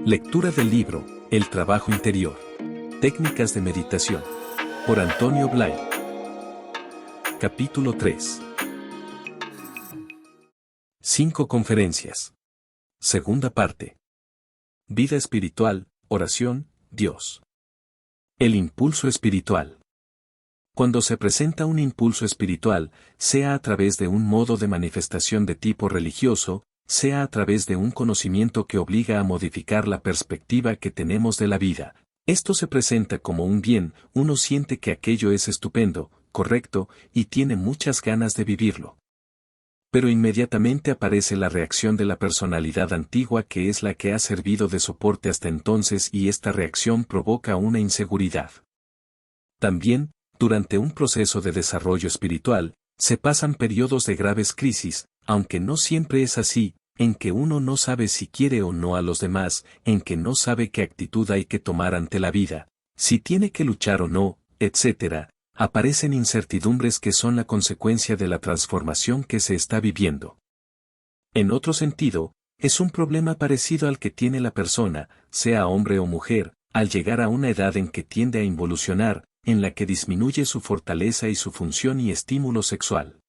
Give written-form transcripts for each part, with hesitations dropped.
Lectura del libro, El trabajo interior. Técnicas de meditación. Por Antonio Blay. Capítulo 3. 5 conferencias. Segunda parte. Vida espiritual, oración, Dios. El impulso espiritual. Cuando se presenta un impulso espiritual, sea a través de un modo de manifestación de tipo religioso, sea a través de un conocimiento que obliga a modificar la perspectiva que tenemos de la vida, esto se presenta como un bien, uno siente que aquello es estupendo, correcto, y tiene muchas ganas de vivirlo. Pero inmediatamente aparece la reacción de la personalidad antigua que es la que ha servido de soporte hasta entonces y esta reacción provoca una inseguridad. También, durante un proceso de desarrollo espiritual, se pasan periodos de graves crisis, aunque no siempre es así, en que uno no sabe si quiere o no a los demás, en que no sabe qué actitud hay que tomar ante la vida, si tiene que luchar o no, etc., aparecen incertidumbres que son la consecuencia de la transformación que se está viviendo. En otro sentido, es un problema parecido al que tiene la persona, sea hombre o mujer, al llegar a una edad en que tiende a involucionar, en la que disminuye su fortaleza y su función y estímulo sexual.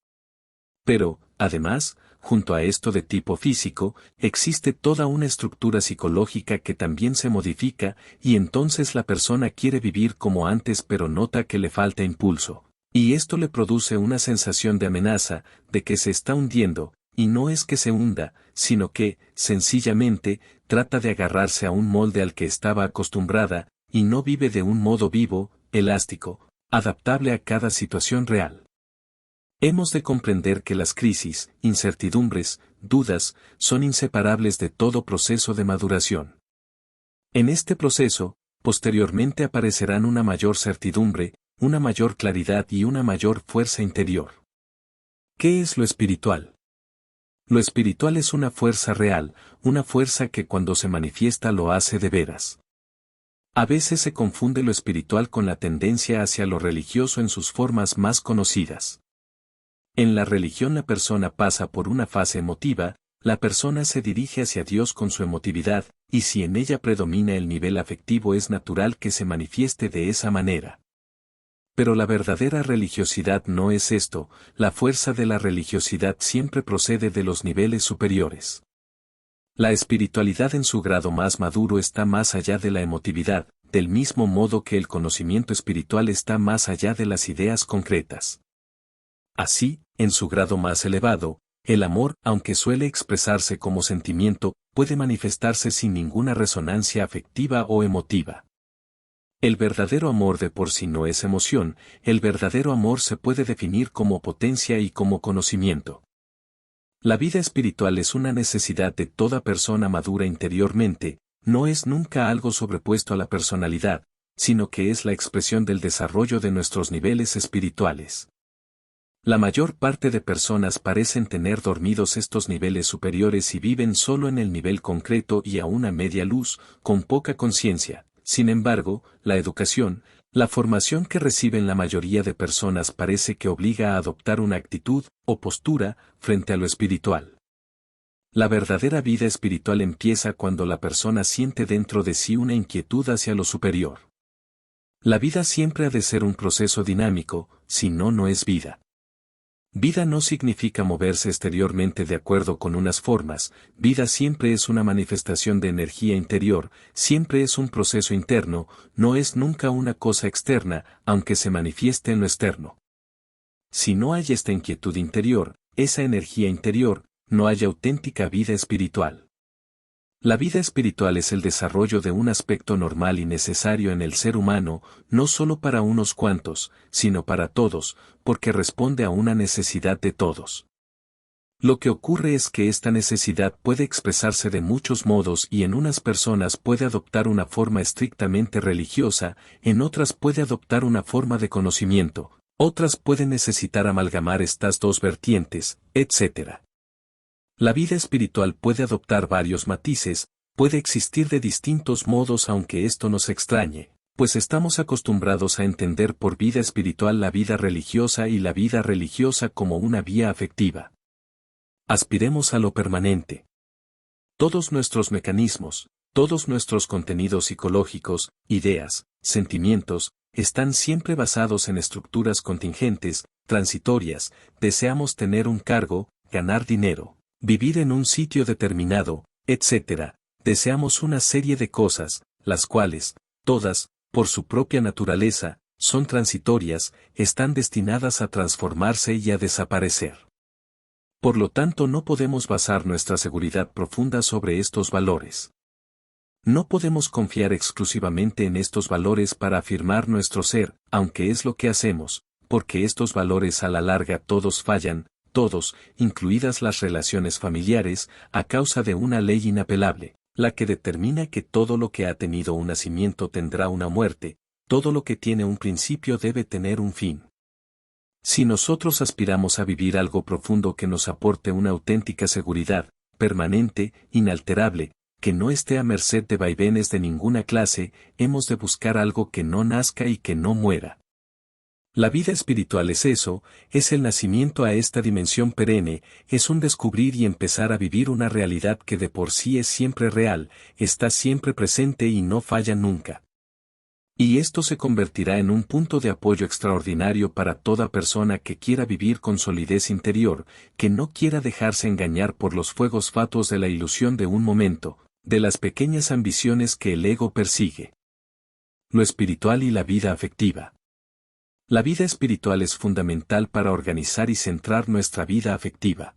Pero, además, junto a esto de tipo físico, existe toda una estructura psicológica que también se modifica, y entonces la persona quiere vivir como antes pero nota que le falta impulso. Y esto le produce una sensación de amenaza, de que se está hundiendo, y no es que se hunda, sino que, sencillamente, trata de agarrarse a un molde al que estaba acostumbrada, y no vive de un modo vivo, elástico, adaptable a cada situación real. Hemos de comprender que las crisis, incertidumbres, dudas, son inseparables de todo proceso de maduración. En este proceso, posteriormente aparecerán una mayor certidumbre, una mayor claridad y una mayor fuerza interior. ¿Qué es lo espiritual? Lo espiritual es una fuerza real, una fuerza que cuando se manifiesta lo hace de veras. A veces se confunde lo espiritual con la tendencia hacia lo religioso en sus formas más conocidas. En la religión la persona pasa por una fase emotiva, la persona se dirige hacia Dios con su emotividad, y si en ella predomina el nivel afectivo es natural que se manifieste de esa manera. Pero la verdadera religiosidad no es esto, la fuerza de la religiosidad siempre procede de los niveles superiores. La espiritualidad en su grado más maduro está más allá de la emotividad, del mismo modo que el conocimiento espiritual está más allá de las ideas concretas. Así, en su grado más elevado, el amor, aunque suele expresarse como sentimiento, puede manifestarse sin ninguna resonancia afectiva o emotiva. El verdadero amor de por sí no es emoción, el verdadero amor se puede definir como potencia y como conocimiento. La vida espiritual es una necesidad de toda persona madura interiormente, no es nunca algo sobrepuesto a la personalidad, sino que es la expresión del desarrollo de nuestros niveles espirituales. La mayor parte de personas parecen tener dormidos estos niveles superiores y viven solo en el nivel concreto y a una media luz, con poca conciencia. Sin embargo, la educación, la formación que reciben la mayoría de personas parece que obliga a adoptar una actitud, o postura, frente a lo espiritual. La verdadera vida espiritual empieza cuando la persona siente dentro de sí una inquietud hacia lo superior. La vida siempre ha de ser un proceso dinámico, si no, no es vida. Vida no significa moverse exteriormente de acuerdo con unas formas, vida siempre es una manifestación de energía interior, siempre es un proceso interno, no es nunca una cosa externa, aunque se manifieste en lo externo. Si no hay esta inquietud interior, esa energía interior, no hay auténtica vida espiritual. La vida espiritual es el desarrollo de un aspecto normal y necesario en el ser humano, no solo para unos cuantos, sino para todos, porque responde a una necesidad de todos. Lo que ocurre es que esta necesidad puede expresarse de muchos modos y en unas personas puede adoptar una forma estrictamente religiosa, en otras puede adoptar una forma de conocimiento, otras pueden necesitar amalgamar estas dos vertientes, etc. La vida espiritual puede adoptar varios matices, puede existir de distintos modos aunque esto nos extrañe, pues estamos acostumbrados a entender por vida espiritual la vida religiosa y la vida religiosa como una vía afectiva. Aspiremos a lo permanente. Todos nuestros mecanismos, Todos nuestros contenidos psicológicos, ideas, sentimientos, están siempre basados en estructuras contingentes, transitorias. Deseamos tener un cargo, ganar dinero, vivir en un sitio determinado, etc. Deseamos una serie de cosas, las cuales, todas, por su propia naturaleza, son transitorias, están destinadas a transformarse y a desaparecer. Por lo tanto, no podemos basar nuestra seguridad profunda sobre estos valores. No podemos confiar exclusivamente en estos valores para afirmar nuestro ser, aunque es lo que hacemos, porque estos valores a la larga todos fallan, todos, incluidas las relaciones familiares, a causa de una ley inapelable, la que determina que todo lo que ha tenido un nacimiento tendrá una muerte, todo lo que tiene un principio debe tener un fin. Si nosotros aspiramos a vivir algo profundo que nos aporte una auténtica seguridad, permanente, inalterable, que no esté a merced de vaivenes de ninguna clase, hemos de buscar algo que no nazca y que no muera. La vida espiritual es eso, es el nacimiento a esta dimensión perenne, es un descubrir y empezar a vivir una realidad que de por sí es siempre real, está siempre presente y no falla nunca. Y esto se convertirá en un punto de apoyo extraordinario para toda persona que quiera vivir con solidez interior, que no quiera dejarse engañar por los fuegos fatuos de la ilusión de un momento, de las pequeñas ambiciones que el ego persigue. Lo espiritual y la vida afectiva. La vida espiritual es fundamental para organizar y centrar nuestra vida afectiva.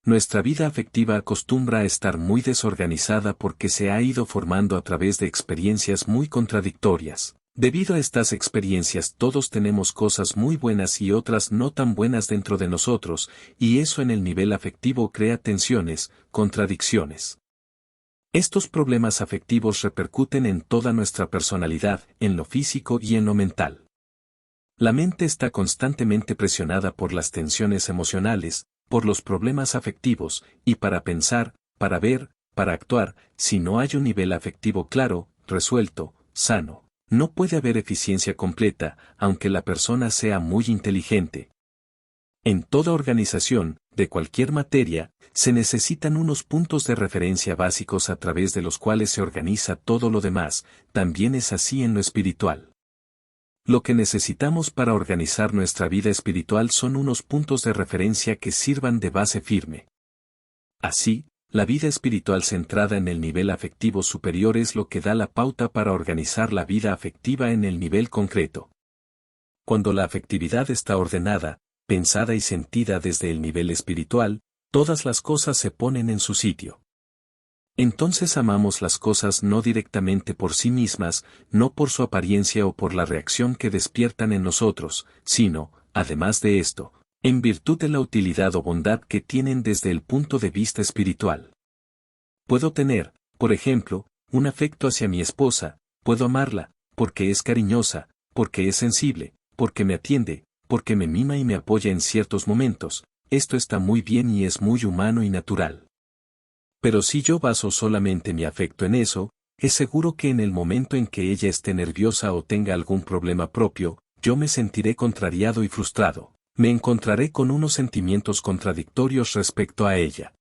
Nuestra vida afectiva acostumbra a estar muy desorganizada porque se ha ido formando a través de experiencias muy contradictorias. Debido a estas experiencias todos tenemos cosas muy buenas y otras no tan buenas dentro de nosotros, y eso en el nivel afectivo crea tensiones, contradicciones. Estos problemas afectivos repercuten en toda nuestra personalidad, en lo físico y en lo mental. La mente está constantemente presionada por las tensiones emocionales, por los problemas afectivos, y para pensar, para ver, para actuar, si no hay un nivel afectivo claro, resuelto, sano, no puede haber eficiencia completa, aunque la persona sea muy inteligente. En toda organización, de cualquier materia, se necesitan unos puntos de referencia básicos a través de los cuales se organiza todo lo demás, también es así en lo espiritual. Lo que necesitamos para organizar nuestra vida espiritual son unos puntos de referencia que sirvan de base firme. Así, la vida espiritual centrada en el nivel afectivo superior es lo que da la pauta para organizar la vida afectiva en el nivel concreto. Cuando la afectividad está ordenada, pensada y sentida desde el nivel espiritual, todas las cosas se ponen en su sitio. Entonces amamos las cosas no directamente por sí mismas, no por su apariencia o por la reacción que despiertan en nosotros, sino, además de esto, en virtud de la utilidad o bondad que tienen desde el punto de vista espiritual. Puedo tener, por ejemplo, un afecto hacia mi esposa, puedo amarla, porque es cariñosa, porque es sensible, porque me atiende, porque me mima y me apoya en ciertos momentos, esto está muy bien y es muy humano y natural. Pero si yo baso solamente mi afecto en eso, es seguro que en el momento en que ella esté nerviosa o tenga algún problema propio, yo me sentiré contrariado y frustrado, me encontraré con unos sentimientos contradictorios respecto a ella.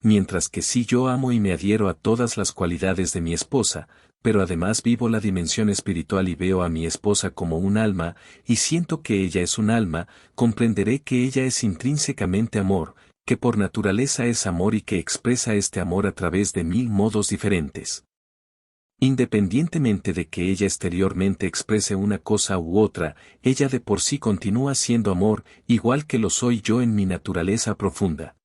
Mientras que si yo amo y me adhiero a todas las cualidades de mi esposa, pero además vivo la dimensión espiritual y veo a mi esposa como un alma, y siento que ella es un alma, comprenderé que ella es intrínsecamente amor, que por naturaleza es amor y que expresa este amor a través de 1000 modos diferentes. Independientemente de que ella exteriormente exprese una cosa u otra, ella de por sí continúa siendo amor, igual que lo soy yo en mi naturaleza profunda.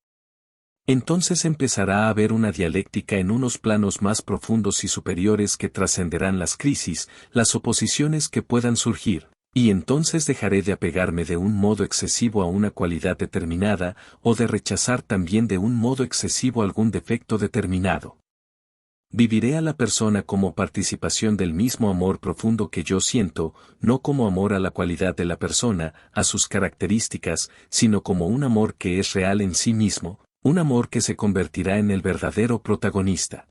Entonces empezará a haber una dialéctica en unos planos más profundos y superiores que trascenderán las crisis, las oposiciones que puedan surgir. Y entonces dejaré de apegarme de un modo excesivo a una cualidad determinada, o de rechazar también de un modo excesivo algún defecto determinado. Viviré a la persona como participación del mismo amor profundo que yo siento, no como amor a la cualidad de la persona, a sus características, sino como un amor que es real en sí mismo, un amor que se convertirá en el verdadero protagonista.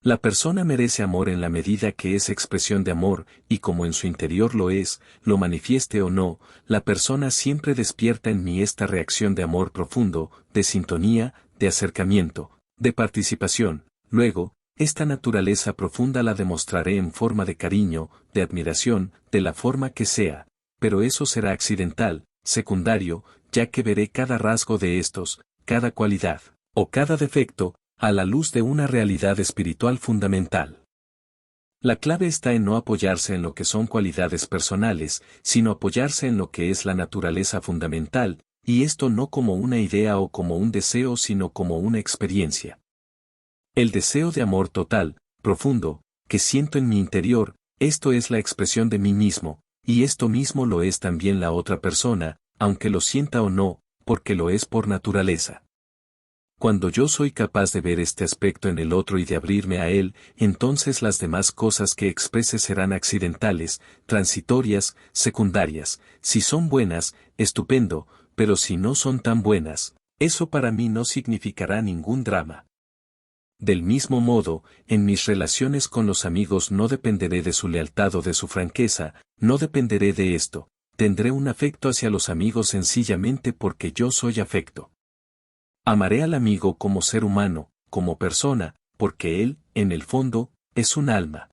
La persona merece amor en la medida que es expresión de amor, y como en su interior lo es, lo manifieste o no, la persona siempre despierta en mí esta reacción de amor profundo, de sintonía, de acercamiento, de participación. Luego, esta naturaleza profunda la demostraré en forma de cariño, de admiración, de la forma que sea, pero eso será accidental, secundario, ya que veré cada rasgo de estos, cada cualidad, o cada defecto, a la luz de una realidad espiritual fundamental. La clave está en no apoyarse en lo que son cualidades personales, sino apoyarse en lo que es la naturaleza fundamental, y esto no como una idea o como un deseo sino como una experiencia. El deseo de amor total, profundo, que siento en mi interior, esto es la expresión de mí mismo, y esto mismo lo es también la otra persona, aunque lo sienta o no, porque lo es por naturaleza. Cuando yo soy capaz de ver este aspecto en el otro y de abrirme a él, entonces las demás cosas que exprese serán accidentales, transitorias, secundarias. Si son buenas, estupendo, pero si no son tan buenas, eso para mí no significará ningún drama. Del mismo modo, en mis relaciones con los amigos no dependeré de su lealtad o de su franqueza, no dependeré de esto, tendré un afecto hacia los amigos sencillamente porque yo soy afecto. Amaré al amigo como ser humano, como persona, porque él, en el fondo, es un alma.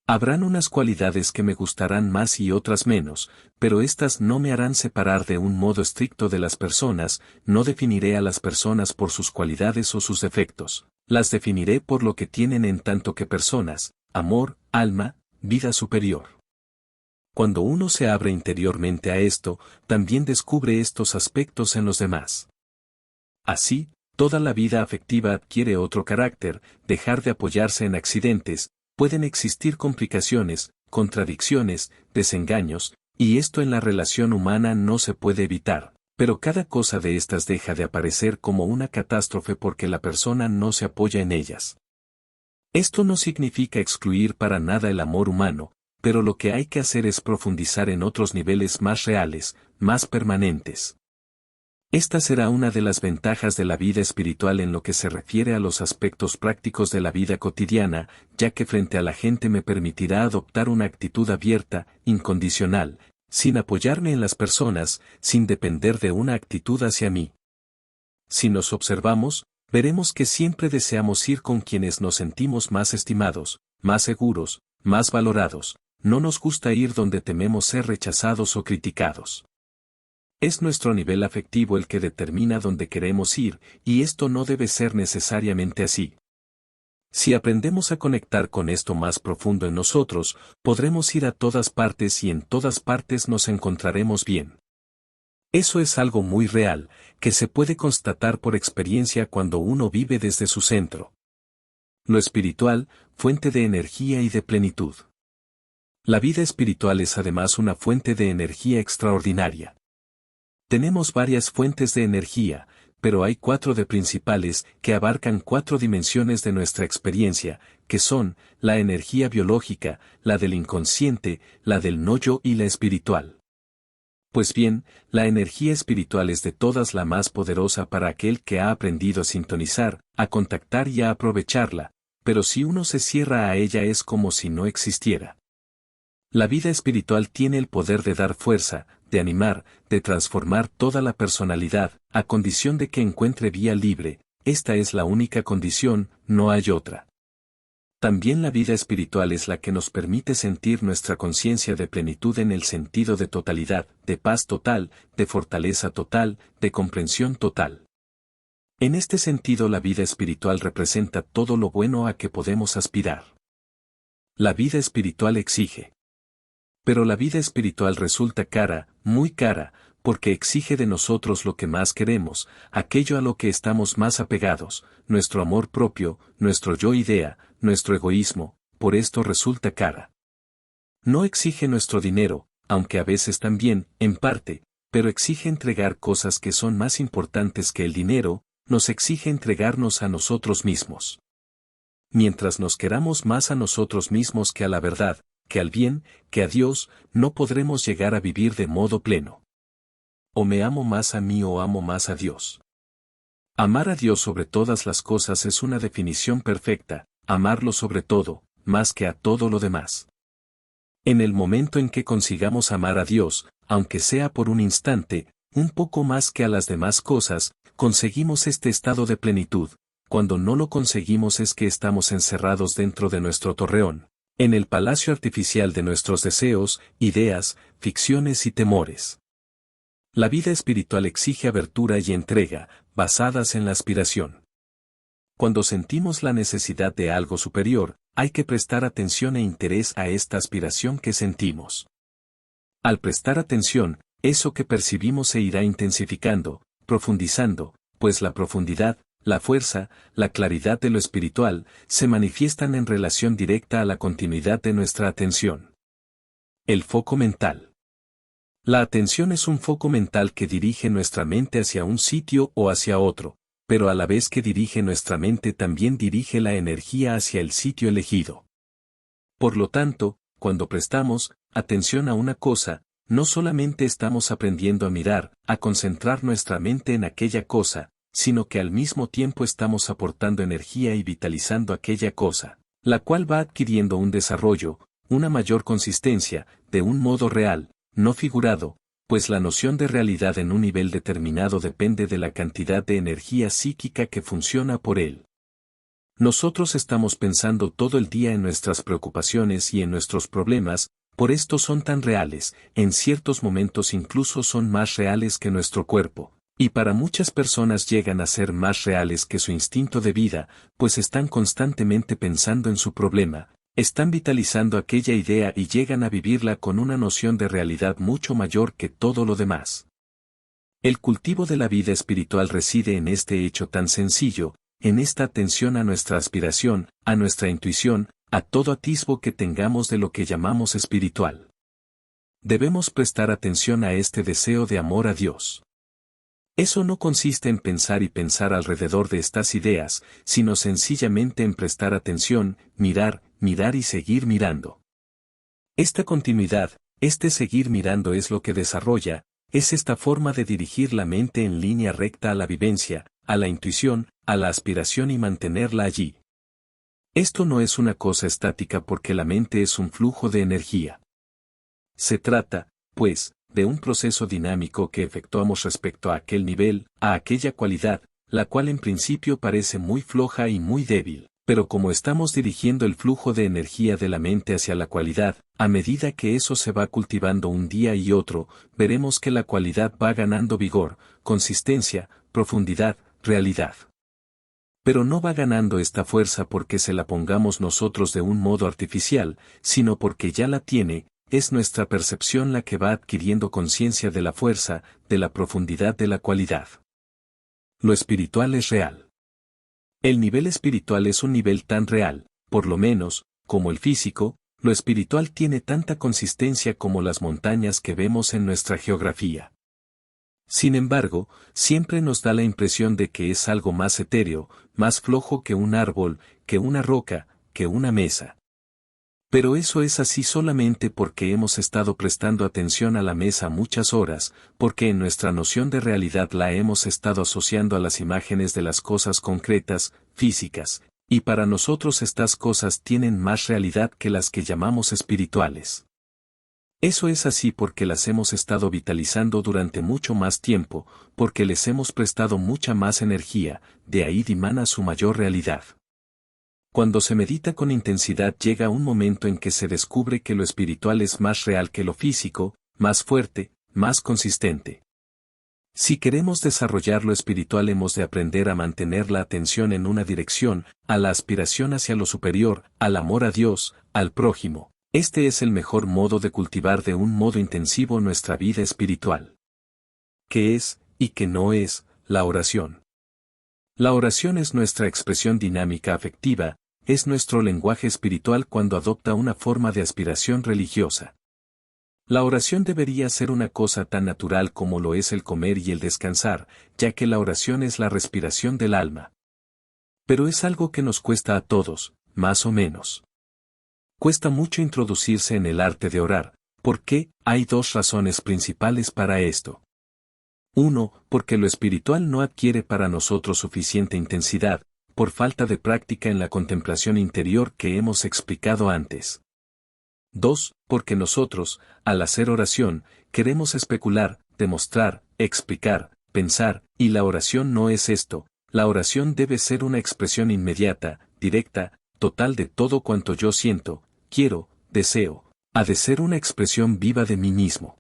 Habrán unas cualidades que me gustarán más y otras menos, pero éstas no me harán separar de un modo estricto de las personas, no definiré a las personas por sus cualidades o sus defectos, las definiré por lo que tienen en tanto que personas, amor, alma, vida superior. Cuando uno se abre interiormente a esto, también descubre estos aspectos en los demás. Así, toda la vida afectiva adquiere otro carácter, dejar de apoyarse en accidentes, pueden existir complicaciones, contradicciones, desengaños, y esto en la relación humana no se puede evitar, pero cada cosa de estas deja de aparecer como una catástrofe porque la persona no se apoya en ellas. Esto no significa excluir para nada el amor humano, pero lo que hay que hacer es profundizar en otros niveles más reales, más permanentes. Esta será una de las ventajas de la vida espiritual en lo que se refiere a los aspectos prácticos de la vida cotidiana, ya que frente a la gente me permitirá adoptar una actitud abierta, incondicional, sin apoyarme en las personas, sin depender de una actitud hacia mí. Si nos observamos, veremos que siempre deseamos ir con quienes nos sentimos más estimados, más seguros, más valorados, no nos gusta ir donde tememos ser rechazados o criticados. Es nuestro nivel afectivo el que determina dónde queremos ir, y esto no debe ser necesariamente así. Si aprendemos a conectar con esto más profundo en nosotros, podremos ir a todas partes y en todas partes nos encontraremos bien. Eso es algo muy real, que se puede constatar por experiencia cuando uno vive desde su centro. Lo espiritual, fuente de energía y de plenitud. La vida espiritual es además una fuente de energía extraordinaria. Tenemos varias fuentes de energía, pero hay 4 de principales que abarcan 4 dimensiones de nuestra experiencia, que son la energía biológica, la del inconsciente, la del no-yo y la espiritual. Pues bien, la energía espiritual es de todas la más poderosa para aquel que ha aprendido a sintonizar, a contactar y a aprovecharla, pero si uno se cierra a ella es como si no existiera. La vida espiritual tiene el poder de dar fuerza, de animar, de transformar toda la personalidad, a condición de que encuentre vía libre, esta es la única condición, no hay otra. También la vida espiritual es la que nos permite sentir nuestra conciencia de plenitud en el sentido de totalidad, de paz total, de fortaleza total, de comprensión total. En este sentido la vida espiritual representa todo lo bueno a que podemos aspirar. La vida espiritual exige. Pero la vida espiritual resulta cara, muy cara, porque exige de nosotros lo que más queremos, aquello a lo que estamos más apegados, nuestro amor propio, nuestro yo-idea, nuestro egoísmo, por esto resulta cara. No exige nuestro dinero, aunque a veces también, en parte, pero exige entregar cosas que son más importantes que el dinero, nos exige entregarnos a nosotros mismos. Mientras nos queramos más a nosotros mismos que a la verdad, que al bien, que a Dios, no podremos llegar a vivir de modo pleno. O me amo más a mí o amo más a Dios. Amar a Dios sobre todas las cosas es una definición perfecta, amarlo sobre todo, más que a todo lo demás. En el momento en que consigamos amar a Dios, aunque sea por un instante, un poco más que a las demás cosas, conseguimos este estado de plenitud, cuando no lo conseguimos es que estamos encerrados dentro de nuestro torreón, en el palacio artificial de nuestros deseos, ideas, ficciones y temores. La vida espiritual exige abertura y entrega, basadas en la aspiración. Cuando sentimos la necesidad de algo superior, hay que prestar atención e interés a esta aspiración que sentimos. Al prestar atención, eso que percibimos se irá intensificando, profundizando, pues la profundidad, la fuerza, la claridad de lo espiritual, se manifiestan en relación directa a la continuidad de nuestra atención. El foco mental. La atención es un foco mental que dirige nuestra mente hacia un sitio o hacia otro, pero a la vez que dirige nuestra mente también dirige la energía hacia el sitio elegido. Por lo tanto, cuando prestamos atención a una cosa, no solamente estamos aprendiendo a mirar, a concentrar nuestra mente en aquella cosa, sino que al mismo tiempo estamos aportando energía y vitalizando aquella cosa, la cual va adquiriendo un desarrollo, una mayor consistencia, de un modo real, no figurado, pues la noción de realidad en un nivel determinado depende de la cantidad de energía psíquica que funciona por él. Nosotros estamos pensando todo el día en nuestras preocupaciones y en nuestros problemas, por esto son tan reales, en ciertos momentos incluso son más reales que nuestro cuerpo, y para muchas personas llegan a ser más reales que su instinto de vida, pues están constantemente pensando en su problema, están vitalizando aquella idea y llegan a vivirla con una noción de realidad mucho mayor que todo lo demás. El cultivo de la vida espiritual reside en este hecho tan sencillo, en esta atención a nuestra aspiración, a nuestra intuición, a todo atisbo que tengamos de lo que llamamos espiritual. Debemos prestar atención a este deseo de amor a Dios. Eso no consiste en pensar y pensar alrededor de estas ideas, sino sencillamente en prestar atención, mirar, mirar y seguir mirando. Esta continuidad, este seguir mirando es lo que desarrolla, es esta forma de dirigir la mente en línea recta a la vivencia, a la intuición, a la aspiración y mantenerla allí. Esto no es una cosa estática porque la mente es un flujo de energía. Se trata, pues, de un proceso dinámico que efectuamos respecto a aquel nivel, a aquella cualidad, la cual en principio parece muy floja y muy débil, pero como estamos dirigiendo el flujo de energía de la mente hacia la cualidad, a medida que eso se va cultivando un día y otro, veremos que la cualidad va ganando vigor, consistencia, profundidad, realidad. Pero no va ganando esta fuerza porque se la pongamos nosotros de un modo artificial, sino porque ya la tiene, es nuestra percepción la que va adquiriendo conciencia de la fuerza, de la profundidad de la cualidad. Lo espiritual es real. El nivel espiritual es un nivel tan real, por lo menos, como el físico, lo espiritual tiene tanta consistencia como las montañas que vemos en nuestra geografía. Sin embargo, siempre nos da la impresión de que es algo más etéreo, más flojo que un árbol, que una roca, que una mesa. Pero eso es así solamente porque hemos estado prestando atención a la mesa muchas horas, porque en nuestra noción de realidad la hemos estado asociando a las imágenes de las cosas concretas, físicas, y para nosotros estas cosas tienen más realidad que las que llamamos espirituales. Eso es así porque las hemos estado vitalizando durante mucho más tiempo, porque les hemos prestado mucha más energía, de ahí dimana su mayor realidad. Cuando se medita con intensidad llega un momento en que se descubre que lo espiritual es más real que lo físico, más fuerte, más consistente. Si queremos desarrollar lo espiritual hemos de aprender a mantener la atención en una dirección, a la aspiración hacia lo superior, al amor a Dios, al prójimo. Este es el mejor modo de cultivar de un modo intensivo nuestra vida espiritual. ¿Qué es, y qué no es, la oración? La oración es nuestra expresión dinámica afectiva, es nuestro lenguaje espiritual cuando adopta una forma de aspiración religiosa. La oración debería ser una cosa tan natural como lo es el comer y el descansar, ya que la oración es la respiración del alma. Pero es algo que nos cuesta a todos, más o menos. Cuesta mucho introducirse en el arte de orar. ¿Por qué? Hay dos razones principales para esto. 1. Porque lo espiritual no adquiere para nosotros suficiente intensidad, por falta de práctica en la contemplación interior que hemos explicado antes. 2. Porque nosotros, al hacer oración, queremos especular, demostrar, explicar, pensar, y la oración no es esto, La oración debe ser una expresión inmediata, directa, total de todo cuanto yo siento, quiero, deseo. Ha de ser una expresión viva de mí mismo.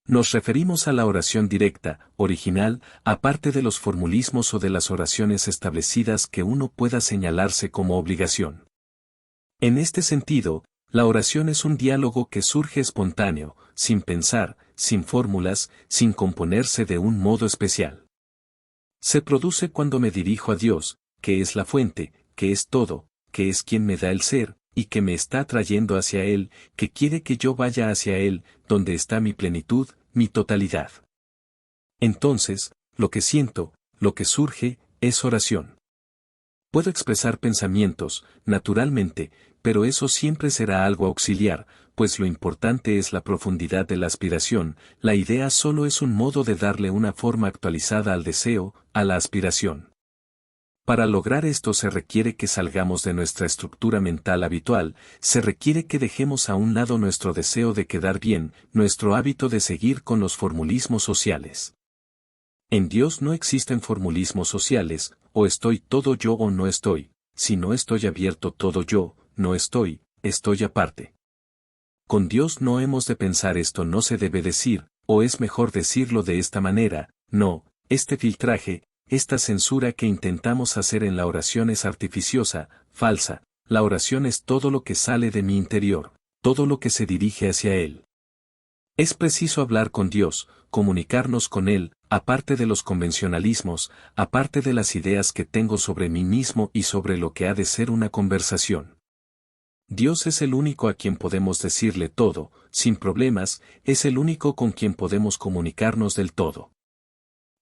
Nos referimos a la oración directa, original, aparte de los formulismos o de las oraciones establecidas que uno pueda señalarse como obligación. En este sentido, la oración es un diálogo que surge espontáneo, sin pensar, sin fórmulas, sin componerse de un modo especial. Se produce cuando me dirijo a Dios, que es la fuente, que es todo, que es quien me da el ser, y que me está atrayendo hacia Él, que quiere que yo vaya hacia Él, donde está mi plenitud, mi totalidad. Entonces, lo que siento, lo que surge, es oración. Puedo expresar pensamientos, naturalmente, pero eso siempre será algo auxiliar, pues lo importante es la profundidad de la aspiración, la idea solo es un modo de darle una forma actualizada al deseo, a la aspiración. Para lograr esto se requiere que salgamos de nuestra estructura mental habitual, se requiere que dejemos a un lado nuestro deseo de quedar bien, nuestro hábito de seguir con los formulismos sociales. En Dios no existen formulismos sociales, o estoy todo yo o no estoy, si no estoy abierto todo yo, no estoy, estoy aparte. Con Dios no hemos de pensar esto no se debe decir, o es mejor decirlo de esta manera, no, este filtraje, esta censura que intentamos hacer en la oración es artificiosa, falsa, la oración es todo lo que sale de mi interior, todo lo que se dirige hacia Él. Es preciso hablar con Dios, comunicarnos con Él, aparte de los convencionalismos, aparte de las ideas que tengo sobre mí mismo y sobre lo que ha de ser una conversación. Dios es el único a quien podemos decirle todo, sin problemas, es el único con quien podemos comunicarnos del todo.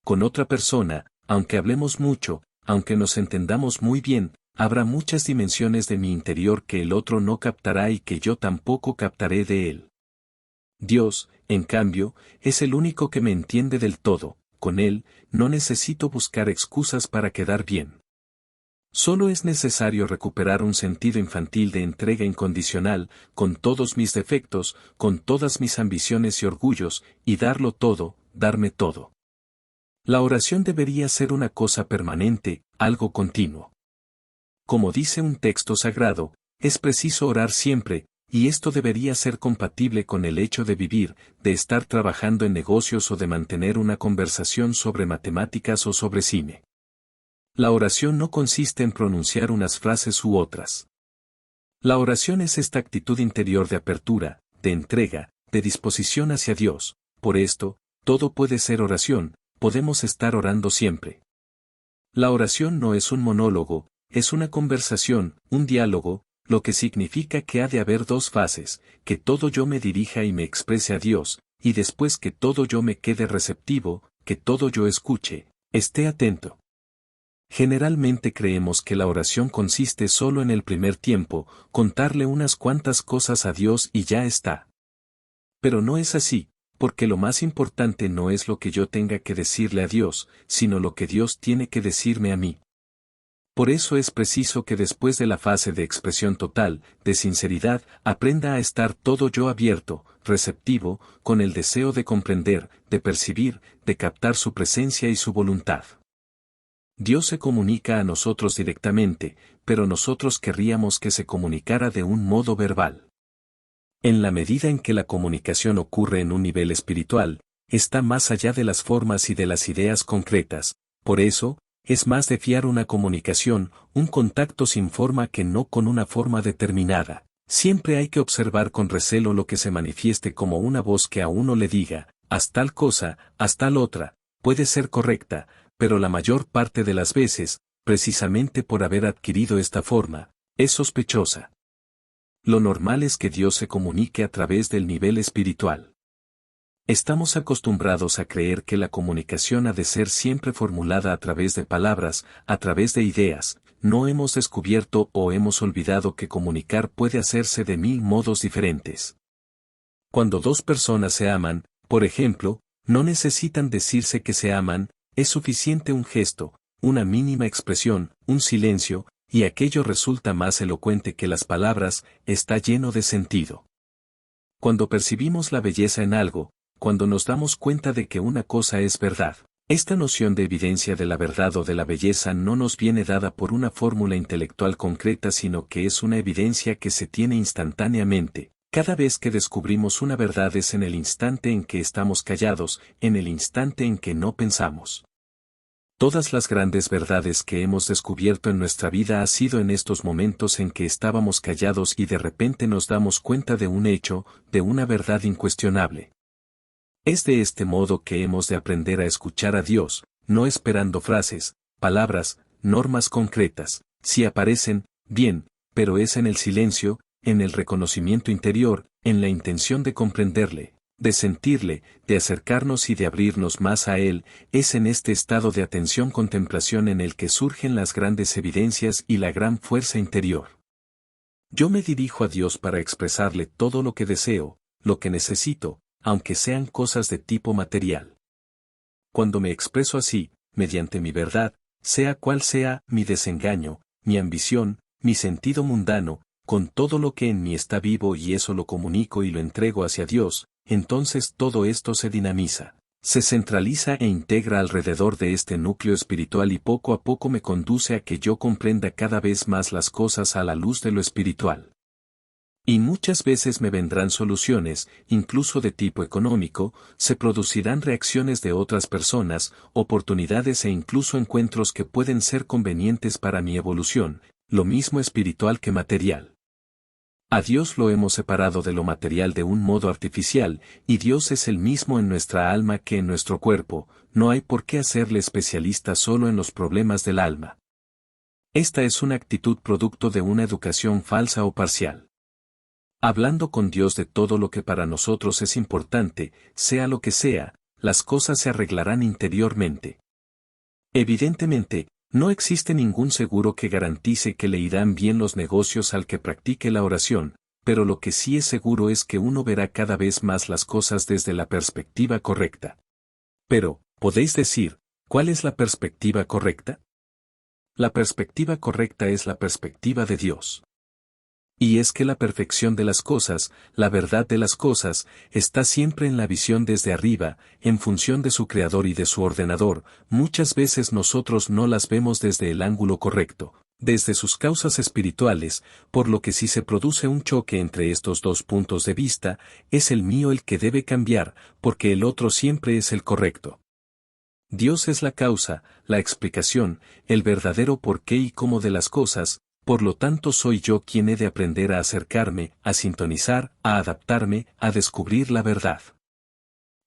Con otra persona, aunque hablemos mucho, aunque nos entendamos muy bien, habrá muchas dimensiones de mi interior que el otro no captará y que yo tampoco captaré de él. Dios, en cambio, es el único que me entiende del todo, con Él, no necesito buscar excusas para quedar bien. Solo es necesario recuperar un sentido infantil de entrega incondicional, con todos mis defectos, con todas mis ambiciones y orgullos, y darlo todo, darme todo. La oración debería ser una cosa permanente, algo continuo. Como dice un texto sagrado, es preciso orar siempre, y esto debería ser compatible con el hecho de vivir, de estar trabajando en negocios o de mantener una conversación sobre matemáticas o sobre cine. La oración no consiste en pronunciar unas frases u otras. La oración es esta actitud interior de apertura, de entrega, de disposición hacia Dios. Por esto, todo puede ser oración, podemos estar orando siempre. La oración no es un monólogo, es una conversación, un diálogo, lo que significa que ha de haber dos fases, que todo yo me dirija y me exprese a Dios, y después que todo yo me quede receptivo, que todo yo escuche, esté atento. Generalmente creemos que la oración consiste solo en el primer tiempo, contarle unas cuantas cosas a Dios y ya está. Pero no es así, porque lo más importante no es lo que yo tenga que decirle a Dios, sino lo que Dios tiene que decirme a mí. Por eso es preciso que después de la fase de expresión total, de sinceridad, aprenda a estar todo yo abierto, receptivo, con el deseo de comprender, de percibir, de captar su presencia y su voluntad. Dios se comunica a nosotros directamente, pero nosotros querríamos que se comunicara de un modo verbal. En la medida en que la comunicación ocurre en un nivel espiritual, está más allá de las formas y de las ideas concretas, por eso, es más de fiar una comunicación, un contacto sin forma que no con una forma determinada. Siempre hay que observar con recelo lo que se manifieste como una voz que a uno le diga, haz tal cosa, haz tal otra, puede ser correcta, pero la mayor parte de las veces, precisamente por haber adquirido esta forma, es sospechosa. Lo normal es que Dios se comunique a través del nivel espiritual. Estamos acostumbrados a creer que la comunicación ha de ser siempre formulada a través de palabras, a través de ideas, no hemos descubierto o hemos olvidado que comunicar puede hacerse de 1000 modos diferentes. Cuando dos personas se aman, por ejemplo, no necesitan decirse que se aman, es suficiente un gesto, una mínima expresión, un silencio, y aquello resulta más elocuente que las palabras, está lleno de sentido. Cuando percibimos la belleza en algo, cuando nos damos cuenta de que una cosa es verdad, Esta noción de evidencia de la verdad o de la belleza no nos viene dada por una fórmula intelectual concreta, sino que es una evidencia que se tiene instantáneamente. Cada vez que descubrimos una verdad es en el instante en que estamos callados, en el instante en que no pensamos. Todas las grandes verdades que hemos descubierto en nuestra vida ha sido en estos momentos en que estábamos callados y de repente nos damos cuenta de un hecho, de una verdad incuestionable. Es de este modo que hemos de aprender a escuchar a Dios, no esperando frases, palabras, normas concretas. Si aparecen, bien, pero es en el silencio, en el reconocimiento interior, en la intención de comprenderle, de sentirle, de acercarnos y de abrirnos más a Él, es en este estado de atención-contemplación en el que surgen las grandes evidencias y la gran fuerza interior. Yo me dirijo a Dios para expresarle todo lo que deseo, lo que necesito, aunque sean cosas de tipo material. Cuando me expreso así, mediante mi verdad, sea cual sea mi desengaño, mi ambición, mi sentido mundano, con todo lo que en mí está vivo y eso lo comunico y lo entrego hacia Dios, entonces todo esto se dinamiza, se centraliza e integra alrededor de este núcleo espiritual y poco a poco me conduce a que yo comprenda cada vez más las cosas a la luz de lo espiritual. Y muchas veces me vendrán soluciones, incluso de tipo económico, se producirán reacciones de otras personas, oportunidades e incluso encuentros que pueden ser convenientes para mi evolución, lo mismo espiritual que material. A Dios lo hemos separado de lo material de un modo artificial, y Dios es el mismo en nuestra alma que en nuestro cuerpo, no hay por qué hacerle especialista solo en los problemas del alma. Esta es una actitud producto de una educación falsa o parcial. Hablando con Dios de todo lo que para nosotros es importante, sea lo que sea, las cosas se arreglarán interiormente. Evidentemente, no existe ningún seguro que garantice que le irán bien los negocios al que practique la oración, pero lo que sí es seguro es que uno verá cada vez más las cosas desde la perspectiva correcta. Pero, ¿podéis decir, cuál es la perspectiva correcta? La perspectiva correcta es la perspectiva de Dios. Y es que la perfección de las cosas, la verdad de las cosas, está siempre en la visión desde arriba, en función de su creador y de su ordenador. Muchas veces nosotros no las vemos desde el ángulo correcto, desde sus causas espirituales, por lo que si se produce un choque entre estos dos puntos de vista, es el mío el que debe cambiar, porque el otro siempre es el correcto. Dios es la causa, la explicación, el verdadero porqué y cómo de las cosas. Por lo tanto soy yo quien he de aprender a acercarme, a sintonizar, a adaptarme, a descubrir la verdad.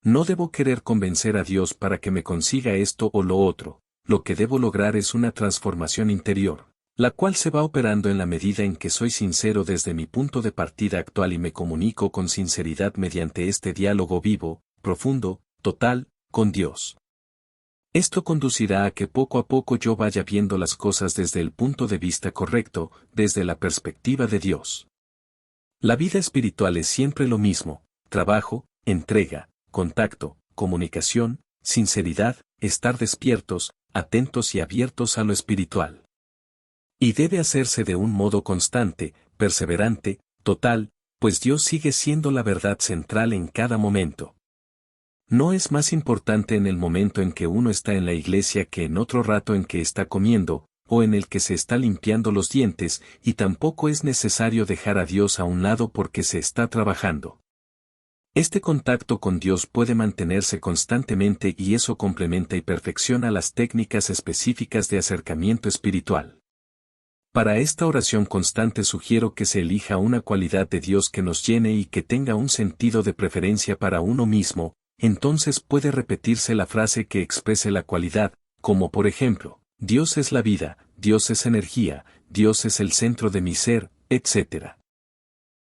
No debo querer convencer a Dios para que me consiga esto o lo otro, lo que debo lograr es una transformación interior, la cual se va operando en la medida en que soy sincero desde mi punto de partida actual y me comunico con sinceridad mediante este diálogo vivo, profundo, total, con Dios. Esto conducirá a que poco a poco yo vaya viendo las cosas desde el punto de vista correcto, desde la perspectiva de Dios. La vida espiritual es siempre lo mismo: trabajo, entrega, contacto, comunicación, sinceridad, estar despiertos, atentos y abiertos a lo espiritual. Y debe hacerse de un modo constante, perseverante, total, pues Dios sigue siendo la verdad central en cada momento. No es más importante en el momento en que uno está en la iglesia que en otro rato en que está comiendo, o en el que se está limpiando los dientes, y tampoco es necesario dejar a Dios a un lado porque se está trabajando. Este contacto con Dios puede mantenerse constantemente y eso complementa y perfecciona las técnicas específicas de acercamiento espiritual. Para esta oración constante sugiero que se elija una cualidad de Dios que nos llene y que tenga un sentido de preferencia para uno mismo. Entonces puede repetirse la frase que exprese la cualidad, como por ejemplo, Dios es la vida, Dios es energía, Dios es el centro de mi ser, etc.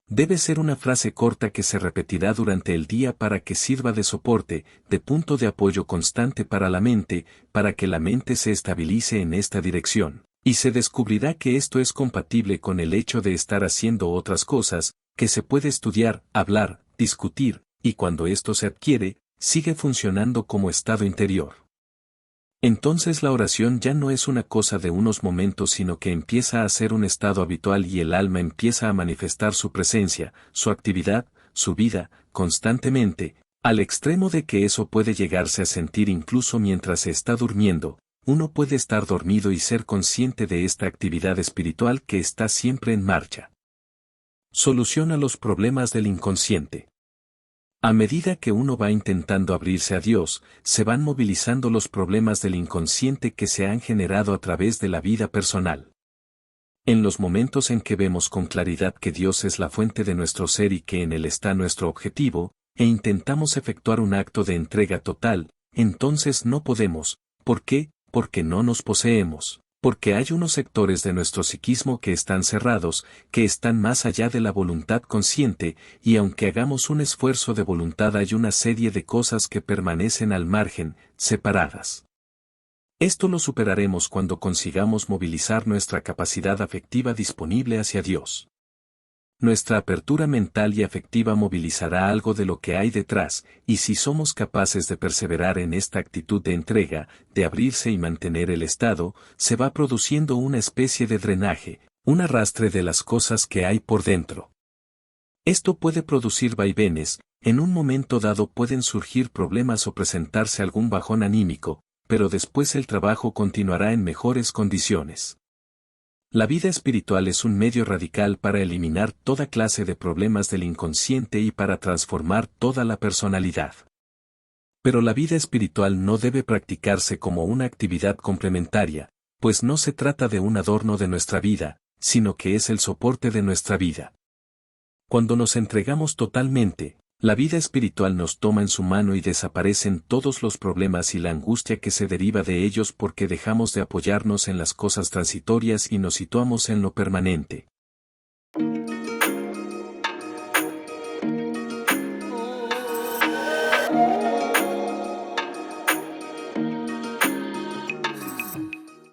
Debe ser una frase corta que se repetirá durante el día para que sirva de soporte, de punto de apoyo constante para la mente, para que la mente se estabilice en esta dirección, y se descubrirá que esto es compatible con el hecho de estar haciendo otras cosas, que se puede estudiar, hablar, discutir, y cuando esto se adquiere, sigue funcionando como estado interior. Entonces la oración ya no es una cosa de unos momentos sino que empieza a ser un estado habitual y el alma empieza a manifestar su presencia, su actividad, su vida, constantemente, Al extremo de que eso puede llegarse a sentir incluso mientras se está durmiendo, uno puede estar dormido y ser consciente de esta actividad espiritual que está siempre en marcha. Soluciona los problemas del inconsciente. A medida que uno va intentando abrirse a Dios, se van movilizando los problemas del inconsciente que se han generado a través de la vida personal. En los momentos en que vemos con claridad que Dios es la fuente de nuestro ser y que en Él está nuestro objetivo, e intentamos efectuar un acto de entrega total, entonces no podemos. ¿Por qué? Porque no nos poseemos. Porque hay unos sectores de nuestro psiquismo que están cerrados, que están más allá de la voluntad consciente, y aunque hagamos un esfuerzo de voluntad hay una serie de cosas que permanecen al margen, separadas. Esto lo superaremos cuando consigamos movilizar nuestra capacidad afectiva disponible hacia Dios. Nuestra apertura mental y afectiva movilizará algo de lo que hay detrás, y si somos capaces de perseverar en esta actitud de entrega, de abrirse y mantener el estado, se va produciendo una especie de drenaje, un arrastre de las cosas que hay por dentro. Esto puede producir vaivenes, en un momento dado pueden surgir problemas o presentarse algún bajón anímico, pero después el trabajo continuará en mejores condiciones. La vida espiritual es un medio radical para eliminar toda clase de problemas del inconsciente y para transformar toda la personalidad. Pero la vida espiritual no debe practicarse como una actividad complementaria, pues no se trata de un adorno de nuestra vida, sino que es el soporte de nuestra vida. Cuando nos entregamos totalmente, la vida espiritual nos toma en su mano y desaparecen todos los problemas y la angustia que se deriva de ellos porque dejamos de apoyarnos en las cosas transitorias y nos situamos en lo permanente.